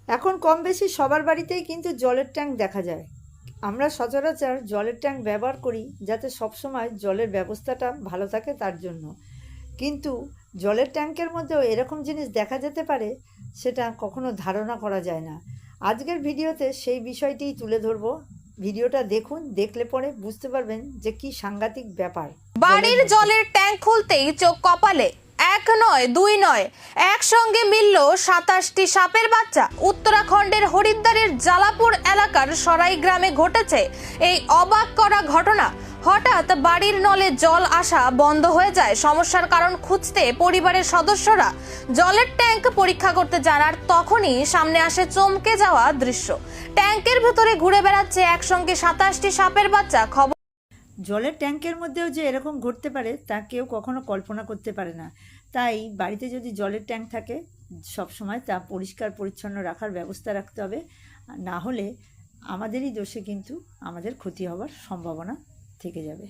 এখন কম বেশি সবার বাড়িতেই কিন্তু জলের ট্যাঙ্ক দেখা যায়। আমরা সচরাচর জলের ট্যাঙ্ক ব্যবহার করি যাতে সবসময় জলের ব্যবস্থাটা ভালো থাকে তার জন্য। কিন্তু জলের ট্যাঙ্কের মধ্যেও এরকম জিনিস দেখা যেতে পারে, সেটা কখনো ধারণা করা যায় না। আজকের ভিডিওতে সেই বিষয়টিই তুলে ধরবো। ভিডিওটা দেখুন, দেখলে পরে বুঝতে পারবেন যে কি সাংঘাতিক ব্যাপার। বাড়ির জলের ট্যাঙ্ক খুলতেই চোখ কপালে। এক নয়, দুই নয়, একসঙ্গে মিলল 27টি সাপের বাচ্চা। উত্তরাখণ্ডের হরিদ্বারের জালাপুর এলাকার সরাই গ্রামে ঘটেছে এই অবাক করা ঘটনা। হঠাৎ বাড়ির নলে জল আসা বন্ধ হয়ে যায়। সমস্যার কারণ খুঁজতে পরিবারের সদস্যরা জলের ট্যাঙ্ক পরীক্ষা করতে যান, আর তখনই সামনে আসে চমকে যাওয়া দৃশ্য। ট্যাঙ্কের ভেতরে ঘুরে বেড়াচ্ছে একসঙ্গে 27টি সাপের বাচ্চা। জলের ট্যাঙ্কের মধ্যেও যে এরকম ঘটতে পারে তা কেউ কখনো কল্পনা করতে পারে না। তাই বাড়িতে যদি জলের ট্যাঙ্ক থাকে, সবসময় তা পরিষ্কার পরিচ্ছন্ন রাখার ব্যবস্থা রাখতে হবে। না হলে আমাদেরই দোষে কিন্তু আমাদের ক্ষতি হওয়ার সম্ভাবনা থেকে যাবে।